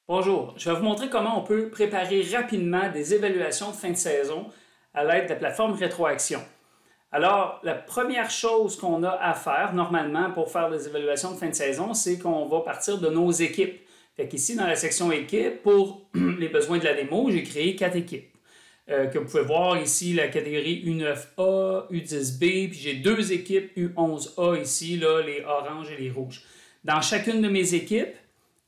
Bonjour, je vais vous montrer comment on peut préparer rapidement des évaluations de fin de saison à l'aide de la plateforme Rétroaction. Alors, la première chose qu'on a à faire normalement pour faire des évaluations de fin de saison, c'est qu'on va partir de nos équipes. Fait qu'ici, dans la section équipes, pour les besoins de la démo, j'ai créé 4 équipes. Que vous pouvez voir ici, la catégorie U9A, U10B, puis j'ai 2 équipes U11A ici, là, les oranges et les rouges. Dans chacune de mes équipes,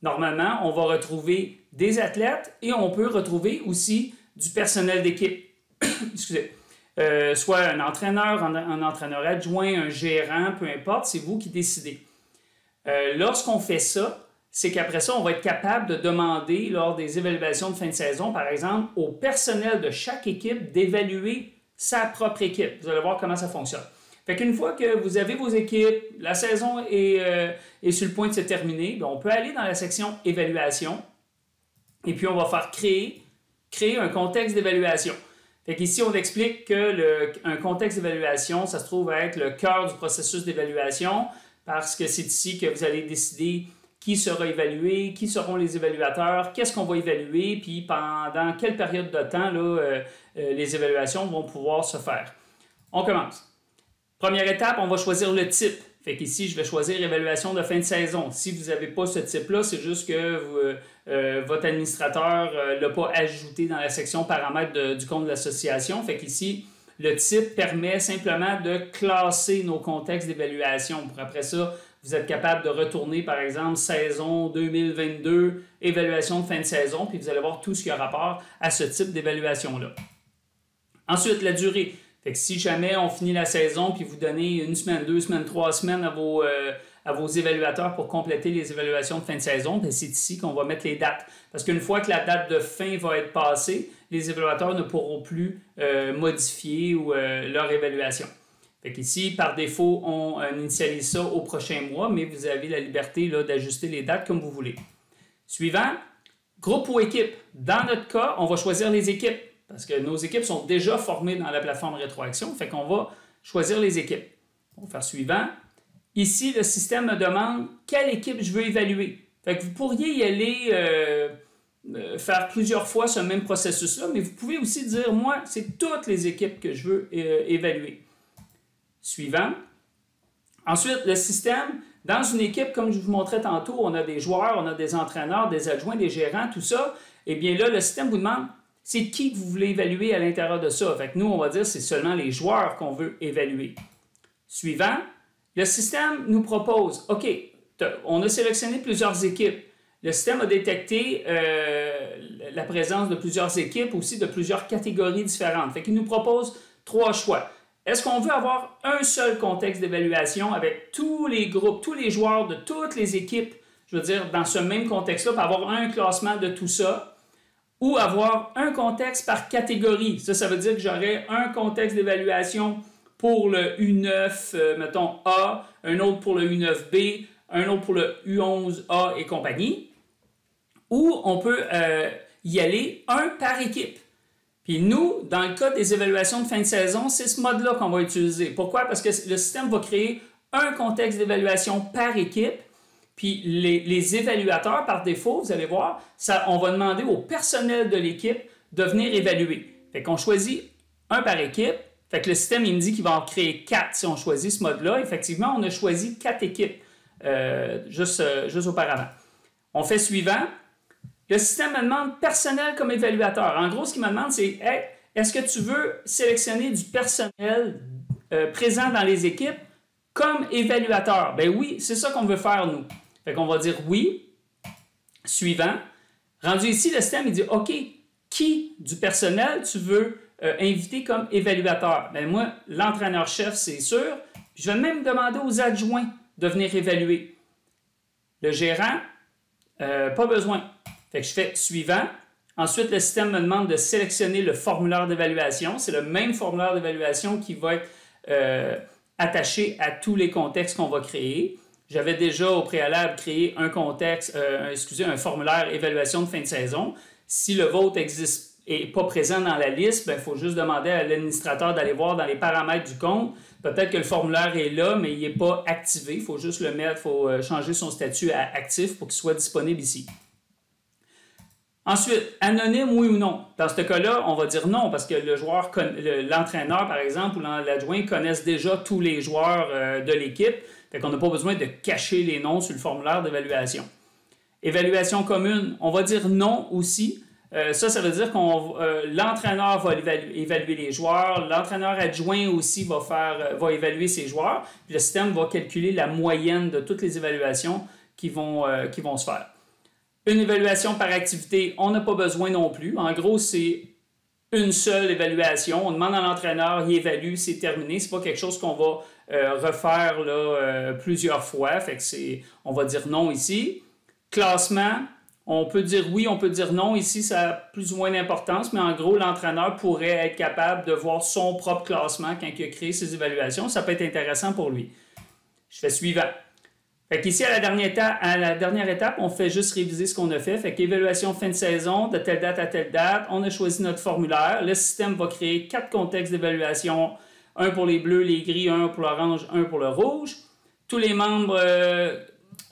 normalement, on va retrouver des athlètes et on peut retrouver aussi du personnel d'équipe. Excusez. Soit un entraîneur adjoint, un gérant, peu importe, c'est vous qui décidez. Lorsqu'on fait ça, c'est qu'après ça, on va être capable de demander, lors des évaluations de fin de saison, par exemple, au personnel de chaque équipe d'évaluer sa propre équipe. Vous allez voir comment ça fonctionne. Fait qu'une fois que vous avez vos équipes, la saison est sur le point de se terminer, bien, on peut aller dans la section évaluation et puis on va faire créer un contexte d'évaluation. Fait qu'ici, on explique qu'un contexte d'évaluation, ça se trouve être le cœur du processus d'évaluation parce que c'est ici que vous allez décider qui sera évalué, qui seront les évaluateurs, qu'est-ce qu'on va évaluer, puis pendant quelle période de temps là, les évaluations vont pouvoir se faire. On commence. Première étape, on va choisir le type. Fait qu'ici, je vais choisir évaluation de fin de saison. Si vous n'avez pas ce type-là, c'est juste que votre administrateur ne l'a pas ajouté dans la section paramètres du compte de l'association. Fait qu'ici, le type permet simplement de classer nos contextes d'évaluation. Pour après ça, vous êtes capable de retourner, par exemple, saison 2022, évaluation de fin de saison, puis vous allez voir tout ce qui a rapport à ce type d'évaluation-là. Ensuite, la durée. Fait que si jamais on finit la saison puis vous donnez 1 semaine, 2 semaines, 3 semaines à vos évaluateurs pour compléter les évaluations de fin de saison, c'est ici qu'on va mettre les dates. Parce qu'une fois que la date de fin va être passée, les évaluateurs ne pourront plus modifier leur évaluation. Fait qu'ici, par défaut, on initialise ça au prochain mois, mais vous avez la liberté d'ajuster les dates comme vous voulez. Suivant, groupe ou équipe. Dans notre cas, on va choisir les équipes. Parce que nos équipes sont déjà formées dans la plateforme Rétroaction, fait qu'on va choisir les équipes. On va faire suivant. Ici, le système me demande quelle équipe je veux évaluer. Fait que vous pourriez y aller faire plusieurs fois ce même processus-là, mais vous pouvez aussi dire, moi, c'est toutes les équipes que je veux évaluer. Suivant. Ensuite, le système, dans une équipe, comme je vous montrais tantôt, on a des joueurs, on a des entraîneurs, des adjoints, des gérants, tout ça. Eh bien là, le système vous demande c'est qui que vous voulez évaluer à l'intérieur de ça. Fait que nous, on va dire c'est seulement les joueurs qu'on veut évaluer. Suivant, le système nous propose, OK, on a sélectionné plusieurs équipes. Le système a détecté la présence de plusieurs équipes, aussi de plusieurs catégories différentes. Fait qu'il nous propose 3 choix. Est-ce qu'on veut avoir un seul contexte d'évaluation avec tous les groupes, tous les joueurs de toutes les équipes, je veux dire, dans ce même contexte-là, pour avoir un classement de tout ça? Ou avoir un contexte par catégorie. Ça veut dire que j'aurais un contexte d'évaluation pour le U9, mettons A, un autre pour le U9B, un autre pour le U11A et compagnie. Ou on peut y aller un par équipe. Puis nous, dans le cas des évaluations de fin de saison, c'est ce mode-là qu'on va utiliser. Pourquoi? Parce que le système va créer un contexte d'évaluation par équipe. Puis les évaluateurs, par défaut, vous allez voir, on va demander au personnel de l'équipe de venir évaluer. Fait qu'on choisit un par équipe. Fait que le système, il me dit qu'il va en créer 4 si on choisit ce mode-là. Effectivement, on a choisi 4 équipes juste auparavant. On fait suivant. Le système me demande personnel comme évaluateur. En gros, ce qu'il me demande, c'est hey, est-ce que tu veux sélectionner du personnel présent dans les équipes comme évaluateur? Ben oui, c'est ça qu'on veut faire, nous. Fait qu'on va dire oui. Suivant. Rendu ici, le système, il dit OK, qui du personnel tu veux inviter comme évaluateur? Ben moi, l'entraîneur-chef, c'est sûr. Je vais même demander aux adjoints de venir évaluer. Le gérant, pas besoin. Fait que je fais suivant. Ensuite, le système me demande de sélectionner le formulaire d'évaluation. C'est le même formulaire d'évaluation qui va être attaché à tous les contextes qu'on va créer. J'avais déjà au préalable créé un formulaire évaluation de fin de saison. Si le vôtre n'est pas présent dans la liste, il faut juste demander à l'administrateur d'aller voir dans les paramètres du compte. Peut-être que le formulaire est là, mais il n'est pas activé. Il faut juste le mettre, il faut changer son statut à actif pour qu'il soit disponible ici. Ensuite, anonyme, oui ou non? Dans ce cas-là, on va dire non parce que l'entraîneur, par exemple, ou l'adjoint connaissent déjà tous les joueurs de l'équipe. Fait qu'on n'a pas besoin de cacher les noms sur le formulaire d'évaluation. Évaluation commune, on va dire non aussi. Ça veut dire que l'entraîneur va évaluer les joueurs, l'entraîneur adjoint aussi va évaluer ses joueurs, puis le système va calculer la moyenne de toutes les évaluations qui vont se faire. Une évaluation par activité, on n'a pas besoin non plus. En gros, c'est une seule évaluation. On demande à l'entraîneur, il évalue, c'est terminé. Ce n'est pas quelque chose qu'on va refaire là, plusieurs fois. Fait que on va dire non ici. Classement, on peut dire oui, on peut dire non. Ici, ça a plus ou moins d'importance, mais en gros, l'entraîneur pourrait être capable de voir son propre classement quand il a créé ses évaluations. Ça peut être intéressant pour lui. Je fais suivant. Fait qu'ici, à la dernière étape, on fait juste réviser ce qu'on a fait. Fait qu'évaluation fin de saison, de telle date à telle date, on a choisi notre formulaire. Le système va créer 4 contextes d'évaluation, un pour les bleus, les gris, un pour l'orange, un pour le rouge. Tous les membres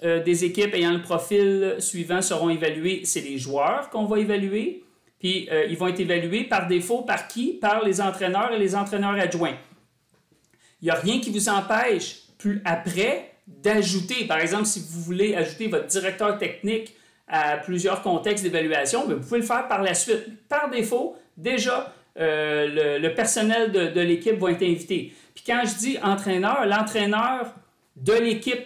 des équipes ayant le profil suivant seront évalués. C'est les joueurs qu'on va évaluer. Puis, ils vont être évalués par défaut par qui? Par les entraîneurs et les entraîneurs adjoints. Il n'y a rien qui vous empêche, plus après, d'ajouter, par exemple, si vous voulez ajouter votre directeur technique à plusieurs contextes d'évaluation, vous pouvez le faire par la suite. Par défaut, déjà, le personnel de l'équipe va être invité. Puis quand je dis entraîneur, l'entraîneur de l'équipe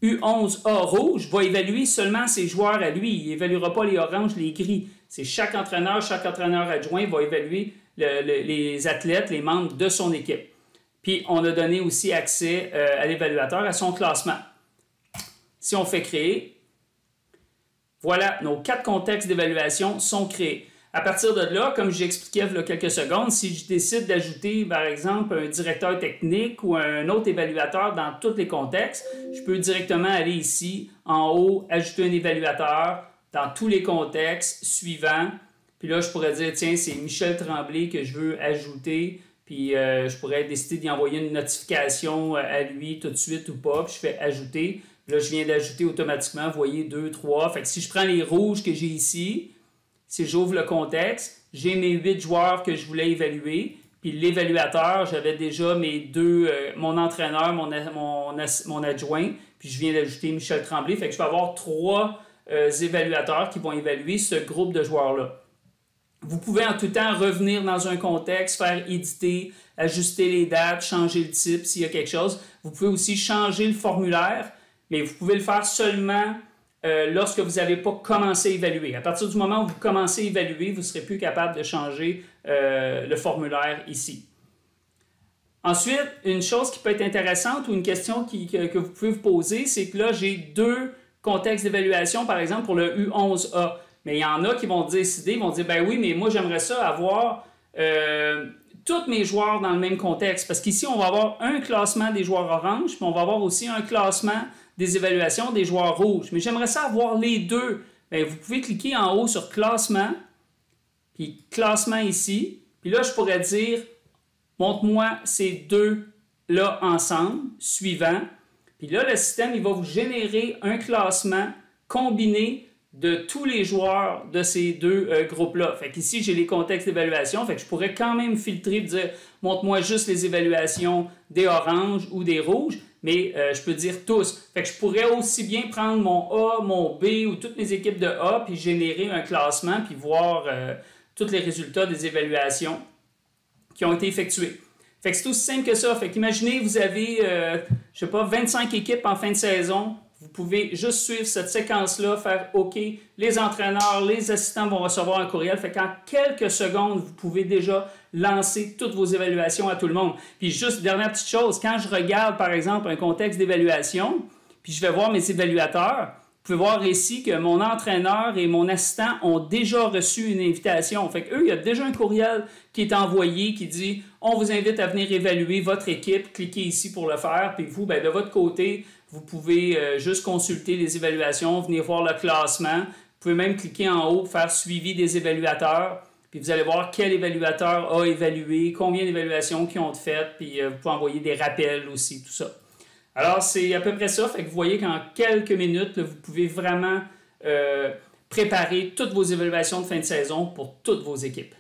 U11A rouge va évaluer seulement ses joueurs à lui. Il n'évaluera pas les oranges, les gris. C'est chaque entraîneur adjoint va évaluer les athlètes, les membres de son équipe. Puis, on a donné aussi accès à l'évaluateur à son classement. Si on fait créer, voilà, nos 4 contextes d'évaluation sont créés. À partir de là, comme j'expliquais il y a quelques secondes, si je décide d'ajouter, par exemple, un directeur technique ou un autre évaluateur dans tous les contextes, je peux directement aller ici, en haut, ajouter un évaluateur dans tous les contextes suivants. Puis là, je pourrais dire, tiens, c'est Michel Tremblay que je veux ajouter. Puis je pourrais décider d'y envoyer une notification à lui tout de suite ou pas. Puis je fais ajouter. Puis là, je viens d'ajouter automatiquement, vous voyez, 2, 3. Fait que si je prends les rouges que j'ai ici, si j'ouvre le contexte, j'ai mes 8 joueurs que je voulais évaluer. Puis l'évaluateur, j'avais déjà mon entraîneur, mon adjoint. Puis je viens d'ajouter Michel Tremblay. Fait que je vais avoir 3 évaluateurs qui vont évaluer ce groupe de joueurs-là. Vous pouvez en tout temps revenir dans un contexte, faire éditer, ajuster les dates, changer le type s'il y a quelque chose. Vous pouvez aussi changer le formulaire, mais vous pouvez le faire seulement lorsque vous n'avez pas commencé à évaluer. À partir du moment où vous commencez à évaluer, vous ne serez plus capable de changer le formulaire ici. Ensuite, une chose qui peut être intéressante ou une question que vous pouvez vous poser, c'est que là, j'ai 2 contextes d'évaluation, par exemple, pour le U11A. Mais il y en a qui vont décider, vont dire, ben oui, mais moi, j'aimerais ça avoir tous mes joueurs dans le même contexte. Parce qu'ici, on va avoir un classement des joueurs orange, puis on va avoir aussi un classement des évaluations des joueurs rouges. Mais j'aimerais ça avoir les deux. Bien, vous pouvez cliquer en haut sur classement, puis classement ici. Puis là, je pourrais dire, montre-moi ces deux-là ensemble, suivant. Puis là, le système, il va vous générer un classement combiné de tous les joueurs de ces 2 groupes-là. Fait qu'ici, j'ai les contextes d'évaluation. Fait que je pourrais quand même filtrer et dire, montre-moi juste les évaluations des oranges ou des rouges, mais je peux dire tous. Fait que je pourrais aussi bien prendre mon A, mon B ou toutes mes équipes de A, puis générer un classement, puis voir tous les résultats des évaluations qui ont été effectuées. Fait que c'est aussi simple que ça. Fait qu'imaginez, vous avez, je sais pas, 25 équipes en fin de saison. Vous pouvez juste suivre cette séquence-là, faire OK. Les entraîneurs, les assistants vont recevoir un courriel. Fait qu'en quelques secondes, vous pouvez déjà lancer toutes vos évaluations à tout le monde. Puis juste, dernière petite chose, quand je regarde, par exemple, un contexte d'évaluation, puis je vais voir mes évaluateurs, vous pouvez voir ici que mon entraîneur et mon assistant ont déjà reçu une invitation. Fait qu'eux, il y a déjà un courriel qui est envoyé qui dit « On vous invite à venir évaluer votre équipe. Cliquez ici pour le faire. » Puis vous, bien, de votre côté, vous pouvez juste consulter les évaluations, venir voir le classement. Vous pouvez même cliquer en haut pour faire « Suivi des évaluateurs ». Puis vous allez voir quel évaluateur a évalué, combien d'évaluations qui ont faites, puis vous pouvez envoyer des rappels aussi, tout ça. Alors, c'est à peu près ça. Fait que vous voyez qu'en quelques minutes, là, vous pouvez vraiment préparer toutes vos évaluations de fin de saison pour toutes vos équipes.